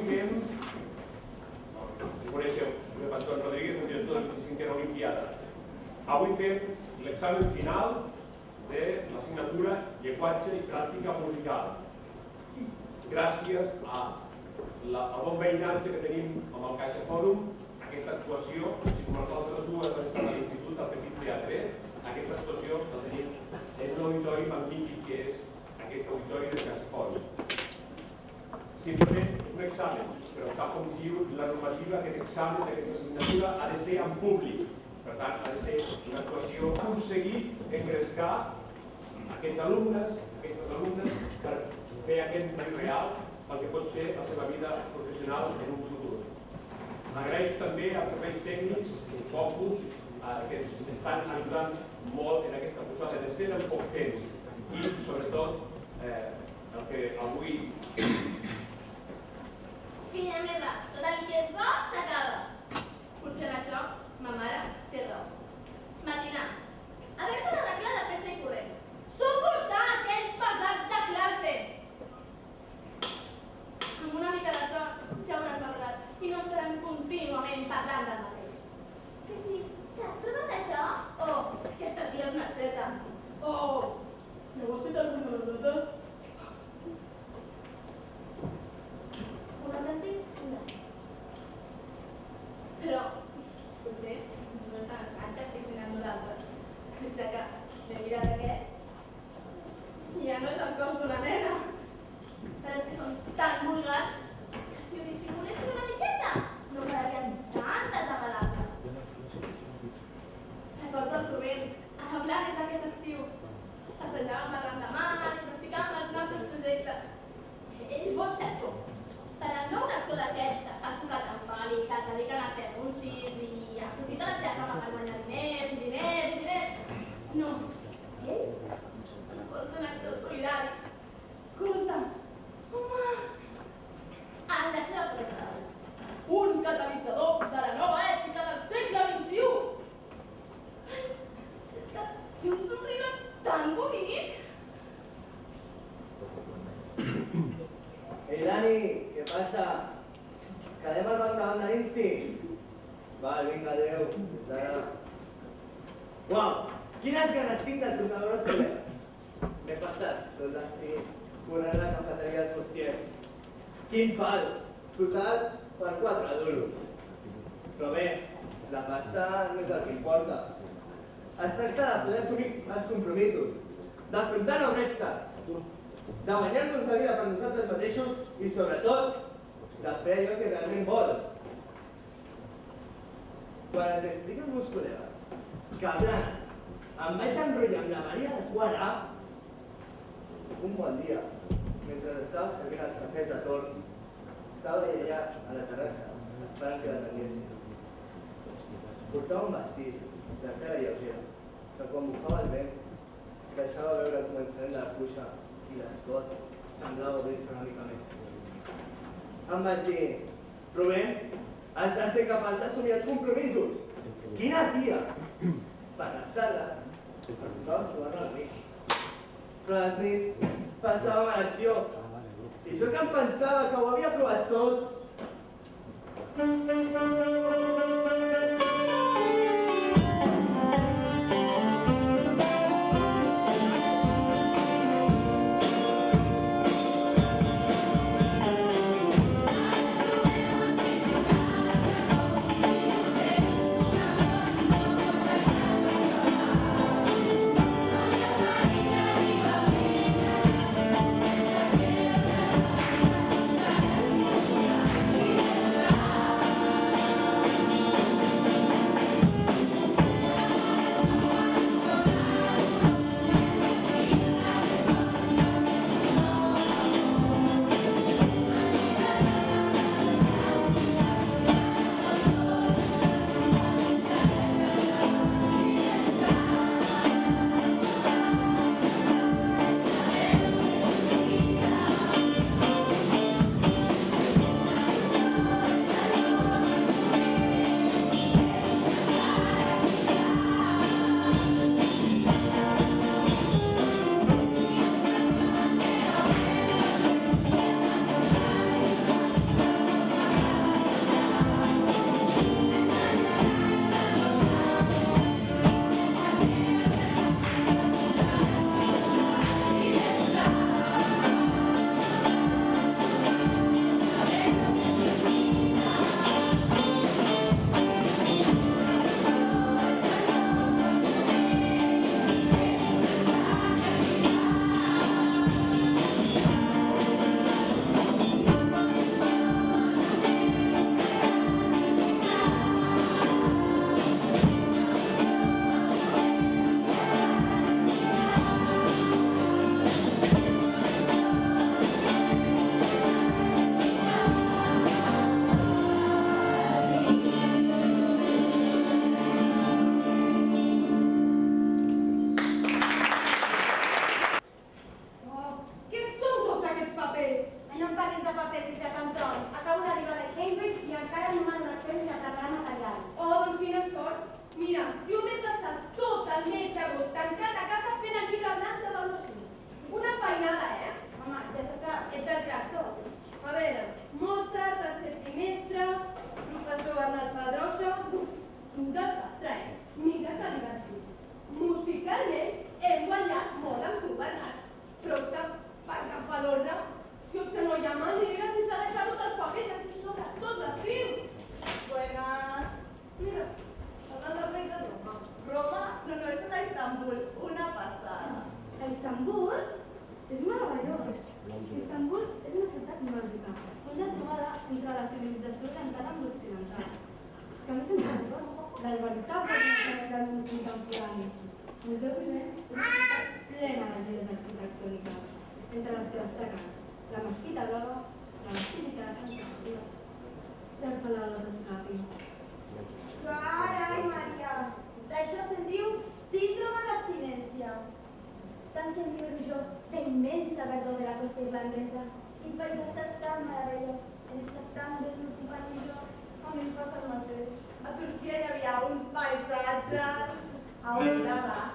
fem, si coneixeu Antoni Rodríguez, el director de la 25a Olimpiada, avui fem l'examen final de l'assignatura Llenguatge i Pràctica Musical. Gràcies al bon veïnatge que tenim amb el Caixa Fòrum, aquesta actuació, així com les altres dues han estat a l'Institut del Petit Teatre, aquesta actuació la tenim en un auditori magnífic que és aquest auditori del Caixa Fòrum. Simplement és un examen, però tal com diu la normativa, aquest examen d'aquesta assignatura ha de ser en públic. Per tant, ha de ser una actuació per aconseguir engrescar aquests alumnes, aquestes alumnes, per fer aquest tall real pel que pot ser la seva vida professional en un futur. M'agraeixo també als serveis tècnics, Focus, que ens estan ajudant molt en aquesta posada de escena en poc temps i, sobretot, el que avui... Filla meva, tot el que és bo s'acaba. Potser en això ma mare té raó. Matinar, haver-te d'arreglar de pressa i corrents. Suportar aquells pesats de classe. Amb una mica de sort ja hauran parlat i no estaran contínuament parlant del mateix. Que sí, ja has trobat això? Oh, aquesta tia és una treta. Oh, no ho has fet alguna nota? Una mente i una sí. Però, potser, no estan tantes que siguin nosaltres. Mentre que, m'he mirat aquest, ja no és el cos d'una nena. Però és que són tan vulgars que si ho dissimuléssim una miqueta, no quedarien tantes de l'altre. Recordo el Rubén, a la Planes aquest estiu. Assajàvem arran de mar i ens explicàvem els nostres projectes. Ell vol ser actor. Però no un actor d'aquests que fa sucat en fali, que es dediquen a fer anuncis i aprofita la seva fama per guanyar diners i diners i diners. No, ell vol ser un actor solidari. Escolta, home, en les seves paraules, un catalitzador de la nova ètica del segle XXI. Ai, és que té un somriure tan bonic. Ei, Dani, què passa? Quedem al banc davant de l'Insti? Val, vinga, adeu. Fins ara. Uau, quines ganes tinc de tornar a veure els col·legues. M'he passat tot l'estiu corrent a la cafeteria dels Fustiets. Quin pal! Total, per 4 duros. Però bé, la pasta no és el que importa. Es tracta de poder assumir els compromisos, d'afrontar nous reptes, de guanyar-nos la vida per nosaltres mateixos i, sobretot, de fer allò que realment vols. Quan ens expliquen els meus col·legues que blanes em vaig enrotllar amb la Maria de Suara, un bon dia, mentre estava servint els cafès de torn, estava allà a la terrassa, esperant que l'atenguessin. Portava un vestit de tela lleugera, que quan bufava el vent, deixava veure el començament de la cuixa i l'escot semblava obrir-se una mica més. Em vaig dir, Rubén, has de ser capaç d'assumir els compromisos. Quina tia! Per les tardes, estaves jugant al mic. Però les nits passàvem a l'acció. I jo que em pensava que ho havia provat tot, del veritable coneixement del món contemporani. Museu Vivent és una ciutat plena de joies arquitectòniques, entre les que destaquen la Mesquita Blava, la Basílica de Sant Càpia i el Palau de Sant Càpia. Carai, Maria, d'això se'n diu síndrome d'abstinència. Tant que em diu jo d'immensa verdor de la costa irlandesa, quin paisatge tan meravellós, he estat tan de l'últim i jo, a mi em passa el mateix. A Turquia hi havia uns paisatges, a un Para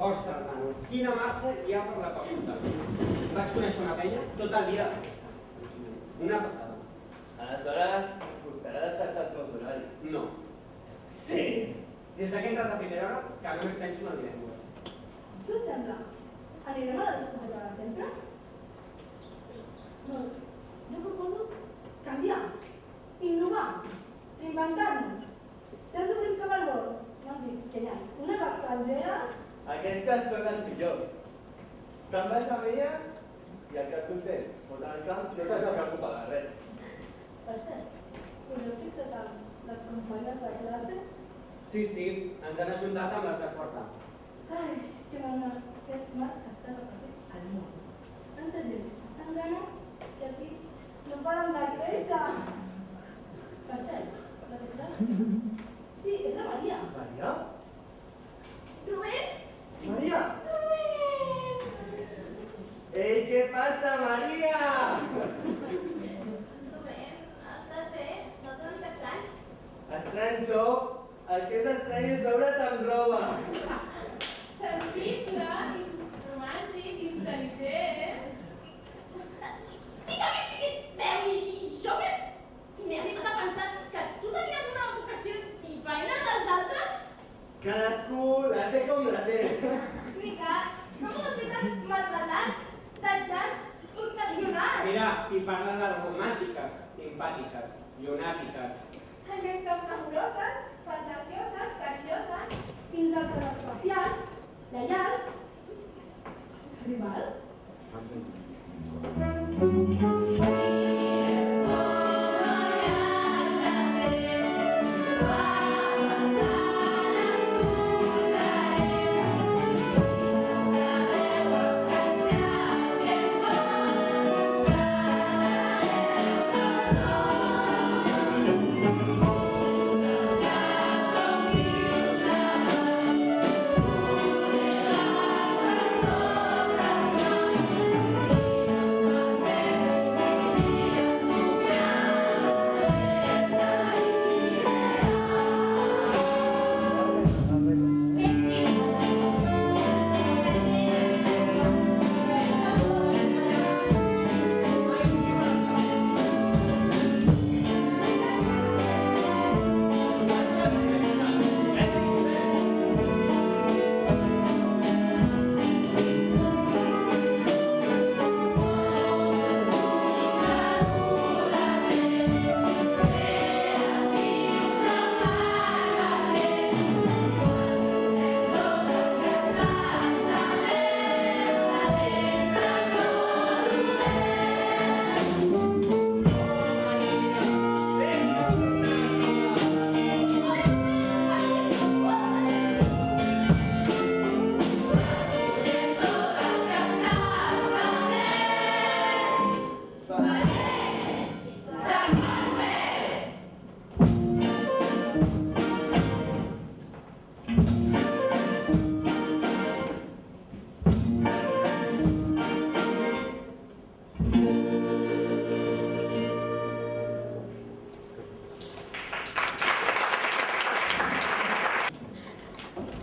Ostres, nano, quina marxa hi ha per la costa. Vaig conèixer una penya tot el dia. Una passada. Aleshores, buscarà despertar els meus horaris. No. Sí. Des que he entrat a primera hora, que només penso en el divendres. Què us sembla? Anirem a la discoteca de sempre? No, jo proposo canviar, innovar, reinventar-nos. Si ens obrim cap al món, no em dic que hi ha unes estrangeres. Aquestes són les millors. Te'n vas amb elles i al cap d'un temps, foten al camp, no t'has de preocupar de res. Per cert, us heu fixat en les companyes de classe? Sí, ens han ajuntat amb les de Forta. Ai, que bona. Aquest marc està repartit al món. Tanta gent s'engana que aquí no paren de créixer. Per cert, la que està? Sí, és la Maria. Maria? Rubén? Maria! Rubén! Ei, què passa, Maria? Rubén, estàs bé? No t'ho mica estrany? Estrany jo? El que és estrany és veure't amb roba. Sensible, romàntic, intel·ligent. Veu, i jo què? M'he arribat a pensar que tu tenies una vocació diferent a la dels altres? Cadascú la té com la té. Mica, no poden ser tan malparlats, taixats, obsessionats. Mira, si parlen de romàntiques, simpàtiques, llunàtiques. Aquests són amoroses, fantasioses, carinyoses. Fins altres especials, lleials, rivals.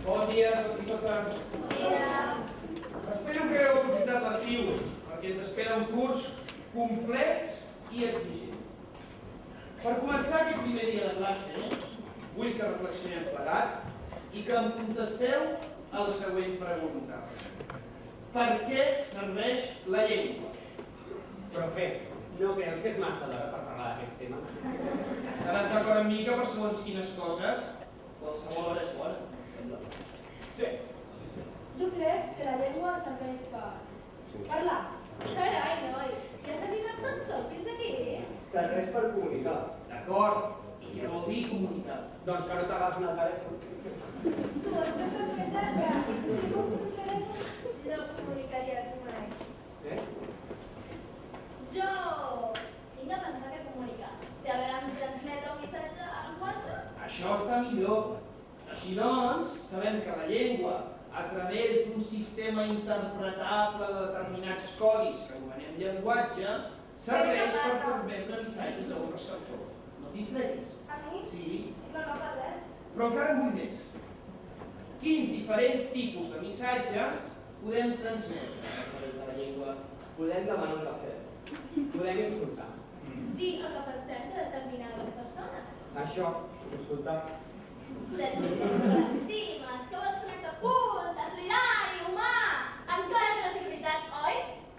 Bon dia a tots i totes. Espero que hagueu aprofitat l'estiu, perquè ens espera un curs complex i exigent. Per començar aquest primer dia de classe, vull que reflexionem plegats i que em contesteu a la següent pregunta. Per què serveix la llengua? Profe, no creus que és massa d'hora per parlar d'aquests temes? Estaràs d'acord amb mi que per segons quines coses, qualsevol hora és bona, em sembla. Sí. Jo crec que la llengua serveix per parlar. Carai, noi, ja s'ha arribat tan sol fins aquí? Serveix per comunicar. D'acord. I què vol dir comunicar? Doncs que no t'agafin el telèfon. Tu, després de fer tarda, si no us interessa, No comunicaries mai. Jo tinc a pensar que comunicar té a veure amb transmetre un missatge a algú altre. Això està millor. Així doncs, sabem que la llengua, a través d'un sistema interpretable de determinats codis que anomenem llenguatge, serveix per transmetre missatges a un receptor. No t'hi treguis. A mi? Sí, No, no per res. però encara en vull més. quins diferents tipus de missatges podem transmetre a través de la llengua. Podem demanar un cafè. Podem insultar. Dir el que pensem de determinades persones. Això, insultar. Podem dir que l'estimes, que vols ser culte, solidari, humà, encara que no sigui veritat, oi?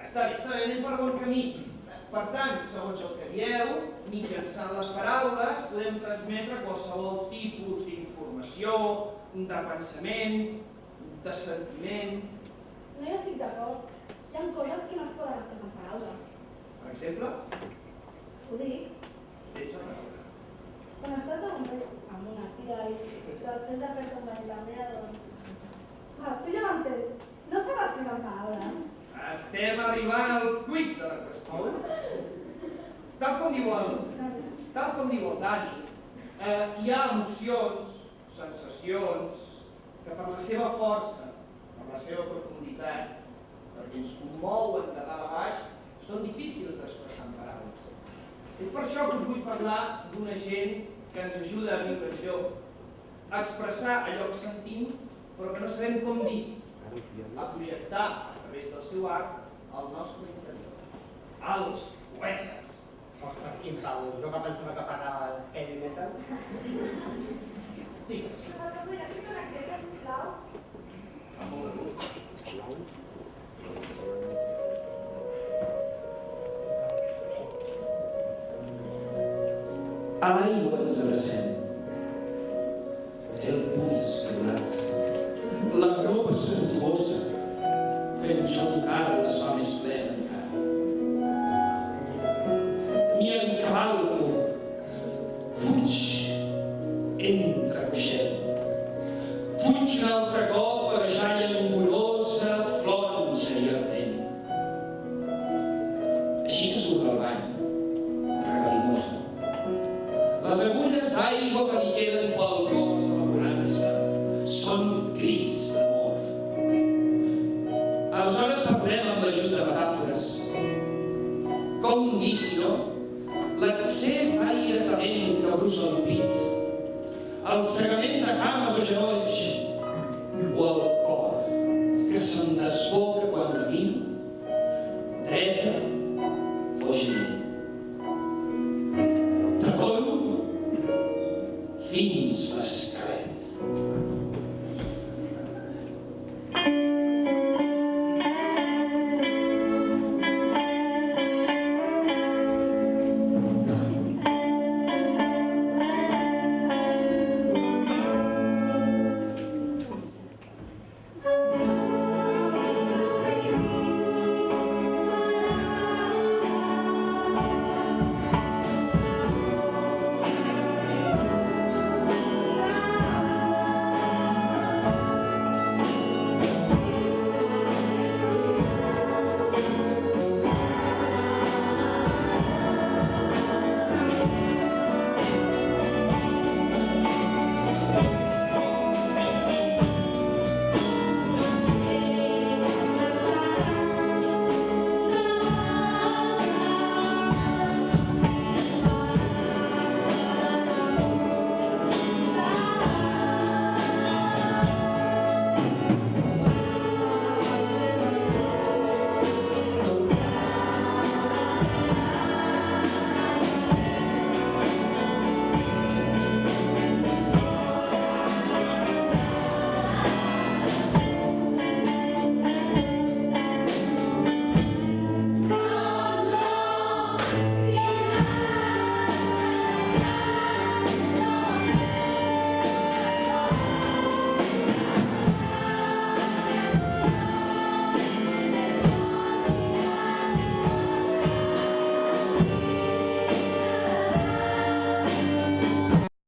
Està bé, anem per bon camí. Per tant, segons el que dieu, mitjançant les paraules podem transmetre qualsevol tipus d'informació, de pensament, de sentiment. No hi estic d'acord. Hi ha coses que no es poden expressar en paraules. Per exemple, Ho dic, tens la paraula. quan estàs amb una tia i després de fer companyia amb ella, doncs... tu ja m'entens. No es pot escriure en paraules. Estem arribant al quid de la qüestió. Tal com diu el Dani, hi ha emocions, sensacions, que per la seva força, per la seva profunditat, perquè ens commouen de dalt a baix, són difícils d'expressar en paraules. És per això que us vull parlar d'un agent que ens ajuda a viure millor, a expressar allò que sentim, però que no sabem com dir, a projectar a través del seu art el nostre interior. Els poetes. Ostres, quin pau. Jo que pensava que parlava el heavy metal. Digues. Podria fer un exemple, sisplau? Amb molt de gust. A l'aigua ens abracem. El puny escaurat. La roba sumptuosa que en jo tocar es fa més plena encara. M'hi encavalco. Fuig entre coixet. Fuig un altre cop per jalla amorosa, flonja i ardent. Així que surt del bany, regalimosa. Les agulles d'aigua que li queden pel cos a la bonança són crits d'amor. Aleshores parlem amb l'ajut de metàfores. Com un dir, si no, l'accés d'aire calent que brusa el pit, el segament de cames o genolls